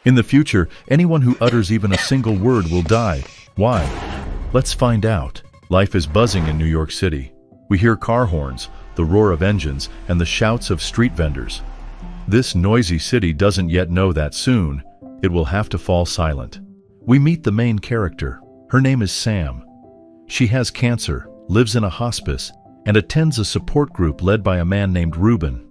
In the future, anyone who utters even a single word will die. Why? Let's find out. Life is buzzing in New York City. We hear car horns, the roar of engines, and the shouts of street vendors. This noisy city doesn't yet know that soon it will have to fall silent. We meet the main character. Her name is Sam. She has cancer, lives in a hospice, and attends a support group led by a man named Ruben.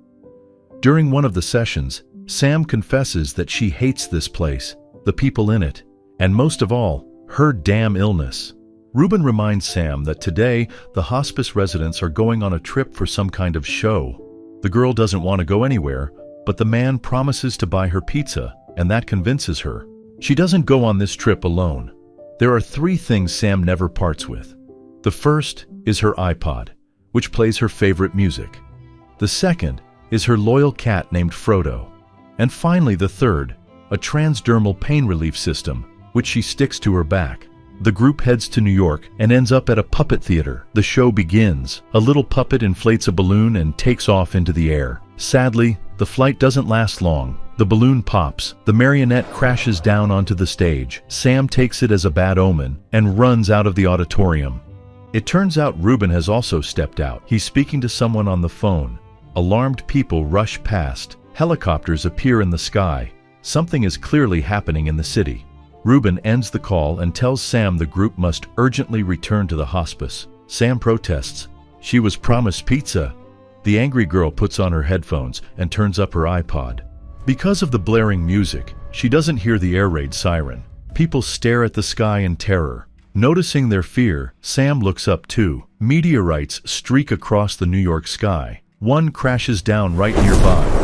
During one of the sessions, Sam confesses that she hates this place, the people in it, and most of all, her damn illness. Ruben reminds Sam that today the hospice residents are going on a trip for some kind of show. The girl doesn't want to go anywhere, but the man promises to buy her pizza, and that convinces her. She doesn't go on this trip alone. There are 3 things Sam never parts with. The first is her iPod, which plays her favorite music. The second is her loyal cat named Frodo. And finally, the third, a transdermal pain relief system, which she sticks to her back. The group heads to New York and ends up at a puppet theater. The show begins. A little puppet inflates a balloon and takes off into the air. Sadly, the flight doesn't last long. The balloon pops. The marionette crashes down onto the stage. Sam takes it as a bad omen and runs out of the auditorium. It turns out Ruben has also stepped out. He's speaking to someone on the phone. Alarmed people rush past. Helicopters appear in the sky. Something is clearly happening in the city. Ruben ends the call and tells Sam the group must urgently return to the hospice. Sam protests. She was promised pizza. The angry girl puts on her headphones and turns up her iPod. Because of the blaring music, she doesn't hear the air raid siren. People stare at the sky in terror. Noticing their fear, Sam looks up too. Meteorites streak across the New York sky. One crashes down right nearby.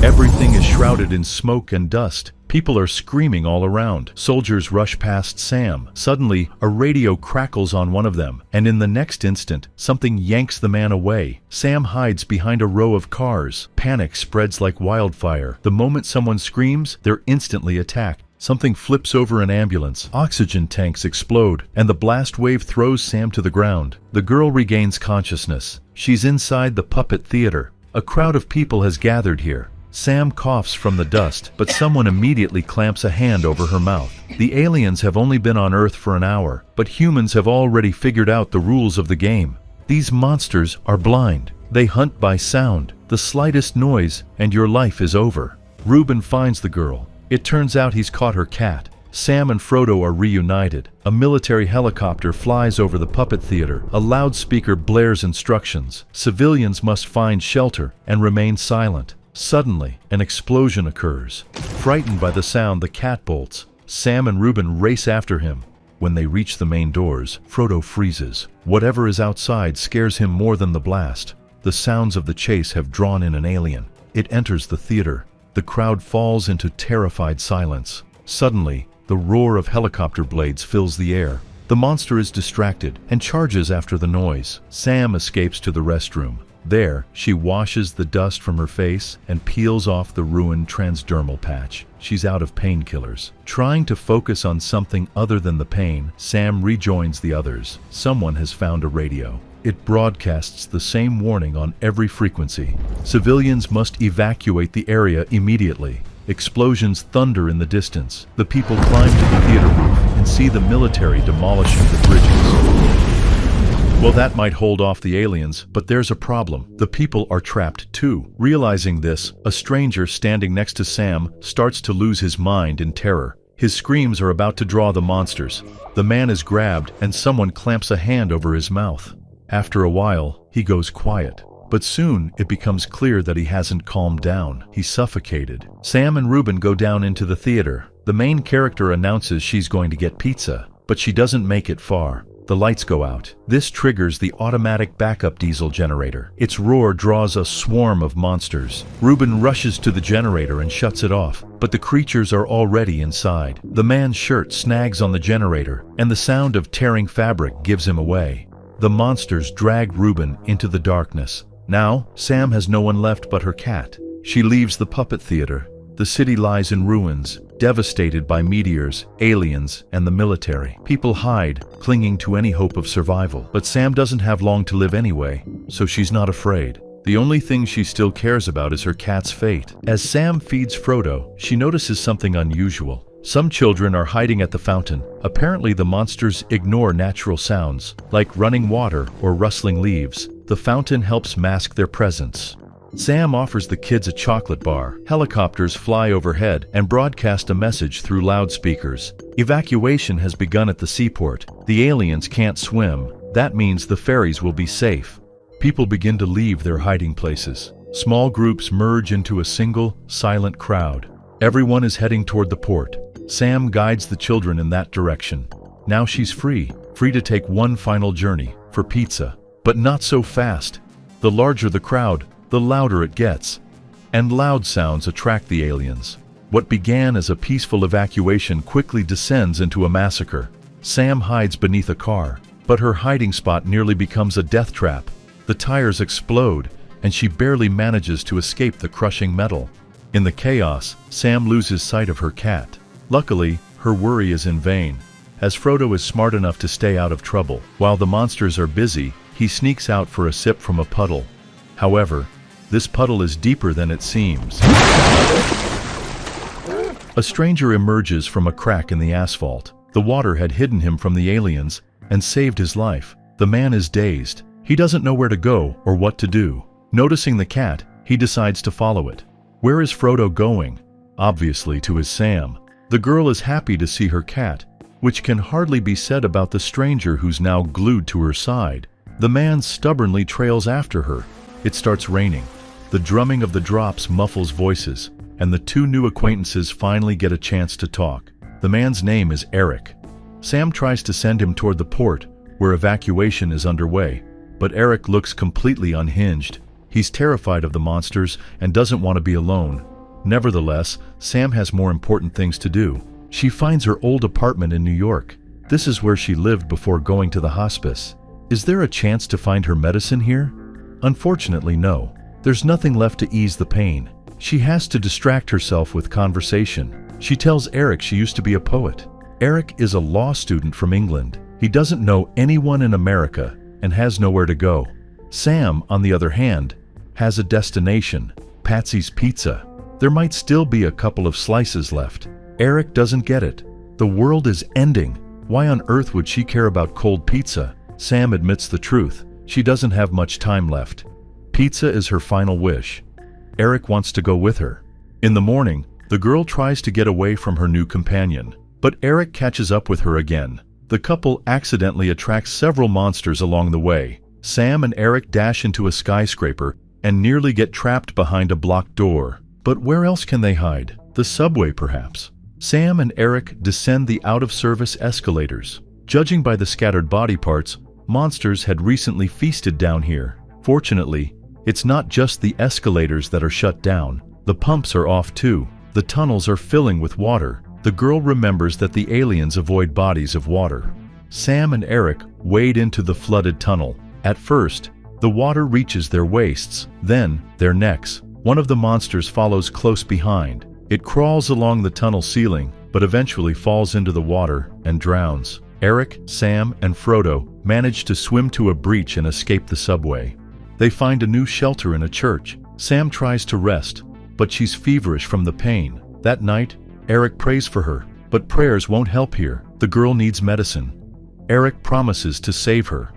Everything is shrouded in smoke and dust. People are screaming all around. Soldiers rush past Sam. Suddenly, a radio crackles on one of them, and in the next instant, something yanks the man away. Sam hides behind a row of cars. Panic spreads like wildfire. The moment someone screams, they're instantly attacked. Something flips over an ambulance. Oxygen tanks explode, and the blast wave throws Sam to the ground. The girl regains consciousness. She's inside the puppet theater. A crowd of people has gathered here. Sam coughs from the dust, but someone immediately clamps a hand over her mouth. The aliens have only been on Earth for an hour, but humans have already figured out the rules of the game. These monsters are blind. They hunt by sound. The slightest noise, and your life is over. Ruben finds the girl. It turns out he's caught her cat. Sam and Frodo are reunited. A military helicopter flies over the puppet theater. A loudspeaker blares instructions. Civilians must find shelter and remain silent. Suddenly, an explosion occurs. Frightened by the sound, the cat bolts. Sam and Ruben race after him. When they reach the main doors, Frodo freezes. Whatever is outside scares him more than the blast. The sounds of the chase have drawn in an alien. It enters the theater. The crowd falls into terrified silence. Suddenly, the roar of helicopter blades fills the air. The monster is distracted and charges after the noise. Sam escapes to the restroom. There, she washes the dust from her face and peels off the ruined transdermal patch. She's out of painkillers. Trying to focus on something other than the pain, Sam rejoins the others. Someone has found a radio. It broadcasts the same warning on every frequency. Civilians must evacuate the area immediately. Explosions thunder in the distance. The people climb to the theater roof and see the military demolishing the bridges. Well, that might hold off the aliens, but there's a problem. The people are trapped too. Realizing this, a stranger standing next to Sam starts to lose his mind in terror. His screams are about to draw the monsters. The man is grabbed and someone clamps a hand over his mouth. After a while, he goes quiet. But soon, it becomes clear that he hasn't calmed down. He's suffocated. Sam and Ruben go down into the theater. The main character announces she's going to get pizza, but she doesn't make it far. The lights go out. This triggers the automatic backup diesel generator. Its roar draws a swarm of monsters. Ruben rushes to the generator and shuts it off, but the creatures are already inside. The man's shirt snags on the generator, and the sound of tearing fabric gives him away. The monsters drag Ruben into the darkness. Now, Sam has no one left but her cat. She leaves the puppet theater. The city lies in ruins, devastated by meteors, aliens, and the military. People hide, clinging to any hope of survival. But Sam doesn't have long to live anyway, so she's not afraid. The only thing she still cares about is her cat's fate. As Sam feeds Frodo, she notices something unusual. Some children are hiding at the fountain. Apparently the monsters ignore natural sounds, like running water or rustling leaves. The fountain helps mask their presence. Sam offers the kids a chocolate bar. Helicopters fly overhead and broadcast a message through loudspeakers. Evacuation has begun at the seaport. The aliens can't swim. That means the ferries will be safe. People begin to leave their hiding places. Small groups merge into a single, silent crowd. Everyone is heading toward the port. Sam guides the children in that direction. Now she's free to take one final journey, for pizza. But not so fast. The larger the crowd, the louder it gets. And loud sounds attract the aliens. What began as a peaceful evacuation quickly descends into a massacre. Sam hides beneath a car, but her hiding spot nearly becomes a death trap. The tires explode, and she barely manages to escape the crushing metal. In the chaos, Sam loses sight of her cat. Luckily, her worry is in vain, as Frodo is smart enough to stay out of trouble. While the monsters are busy, he sneaks out for a sip from a puddle. However, this puddle is deeper than it seems. A stranger emerges from a crack in the asphalt. The water had hidden him from the aliens and saved his life. The man is dazed. He doesn't know where to go or what to do. Noticing the cat, he decides to follow it. Where is Frodo going? Obviously to his Sam. The girl is happy to see her cat, which can hardly be said about the stranger who's now glued to her side. The man stubbornly trails after her. It starts raining. The drumming of the drops muffles voices, and the two new acquaintances finally get a chance to talk. The man's name is Eric. Sam tries to send him toward the port, where evacuation is underway, but Eric looks completely unhinged. He's terrified of the monsters and doesn't want to be alone. Nevertheless, Sam has more important things to do. She finds her old apartment in New York. This is where she lived before going to the hospice. Is there a chance to find her medicine here? Unfortunately, no. There's nothing left to ease the pain. She has to distract herself with conversation. She tells Eric she used to be a poet. Eric is a law student from England. He doesn't know anyone in America and has nowhere to go. Sam, on the other hand, has a destination, Patsy's Pizza. There might still be a couple of slices left. Eric doesn't get it. The world is ending. Why on earth would she care about cold pizza? Sam admits the truth. She doesn't have much time left. Pizza is her final wish. Eric wants to go with her. In the morning, the girl tries to get away from her new companion, but Eric catches up with her again. The couple accidentally attracts several monsters along the way. Sam and Eric dash into a skyscraper and nearly get trapped behind a blocked door. But where else can they hide? The subway, perhaps? Sam and Eric descend the out-of-service escalators. Judging by the scattered body parts, monsters had recently feasted down here. Fortunately, it's not just the escalators that are shut down. The pumps are off too. The tunnels are filling with water. The girl remembers that the aliens avoid bodies of water. Sam and Eric wade into the flooded tunnel. At first, the water reaches their waists, then their necks. One of the monsters follows close behind. It crawls along the tunnel ceiling, but eventually falls into the water and drowns. Eric, Sam, and Frodo manage to swim to a breach and escape the subway. They find a new shelter in a church. Sam tries to rest, but she's feverish from the pain. That night, Eric prays for her, but prayers won't help here. The girl needs medicine. Eric promises to save her.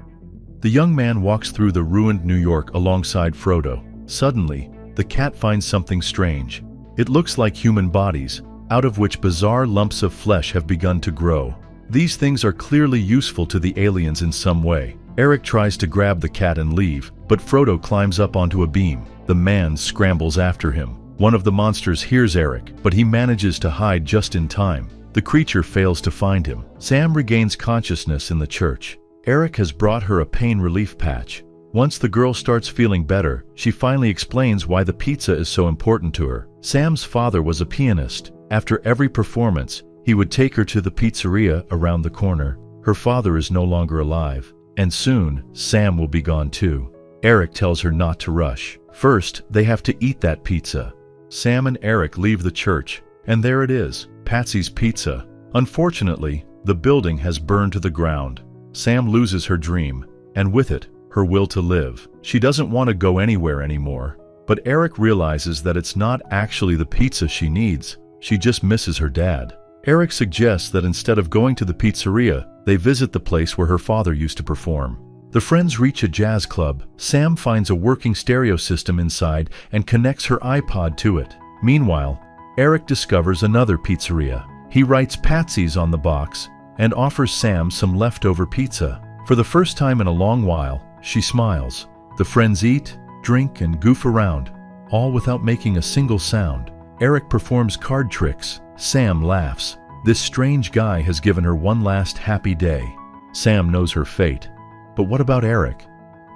The young man walks through the ruined New York alongside Frodo. Suddenly, the cat finds something strange. It looks like human bodies, out of which bizarre lumps of flesh have begun to grow. These things are clearly useful to the aliens in some way. Eric tries to grab the cat and leave, but Frodo climbs up onto a beam. The man scrambles after him. One of the monsters hears Eric, but he manages to hide just in time. The creature fails to find him. Sam regains consciousness in the church. Eric has brought her a pain relief patch. Once the girl starts feeling better, she finally explains why the pizza is so important to her. Sam's father was a pianist. After every performance, he would take her to the pizzeria around the corner. Her father is no longer alive, and soon, Sam will be gone too. Eric tells her not to rush. First, they have to eat that pizza. Sam and Eric leave the church, and there it is, Patsy's Pizza. Unfortunately, the building has burned to the ground. Sam loses her dream, and with it, her will to live. She doesn't want to go anywhere anymore. But Eric realizes that it's not actually the pizza she needs. She just misses her dad. Eric suggests that instead of going to the pizzeria, they visit the place where her father used to perform. The friends reach a jazz club. Sam finds a working stereo system inside and connects her iPod to it. Meanwhile, Eric discovers another pizzeria. He writes Patsy's on the box and offers Sam some leftover pizza. For the first time in a long while, she smiles. The friends eat, drink, and goof around, all without making a single sound. Eric performs card tricks. Sam laughs. This strange guy has given her one last happy day. Sam knows her fate. But what about Eric?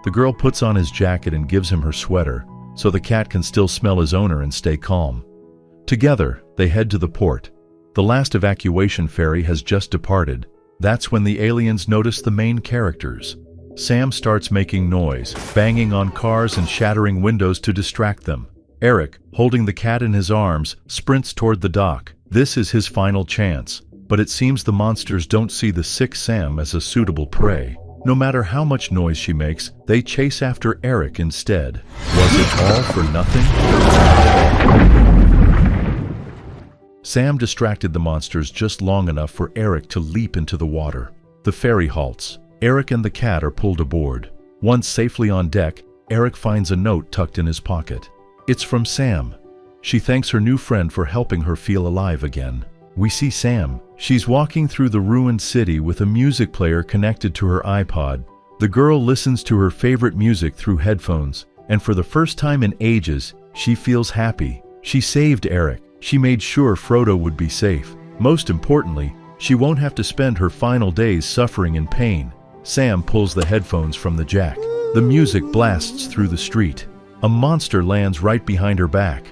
The girl puts on his jacket and gives him her sweater, so the cat can still smell his owner and stay calm. Together, they head to the port. The last evacuation ferry has just departed. That's when the aliens notice the main characters. Sam starts making noise, banging on cars and shattering windows to distract them. Eric, holding the cat in his arms, sprints toward the dock. This is his final chance. But it seems the monsters don't see the sick Sam as a suitable prey. No matter how much noise she makes, they chase after Eric instead. Was it all for nothing? Sam distracted the monsters just long enough for Eric to leap into the water. The ferry halts. Eric and the cat are pulled aboard. Once safely on deck, Eric finds a note tucked in his pocket. It's from Sam. She thanks her new friend for helping her feel alive again. We see Sam. She's walking through the ruined city with a music player connected to her iPod. The girl listens to her favorite music through headphones, and for the first time in ages, she feels happy. She saved Eric. She made sure Frodo would be safe. Most importantly, she won't have to spend her final days suffering in pain. Sam pulls the headphones from the jack. The music blasts through the street. A monster lands right behind her back.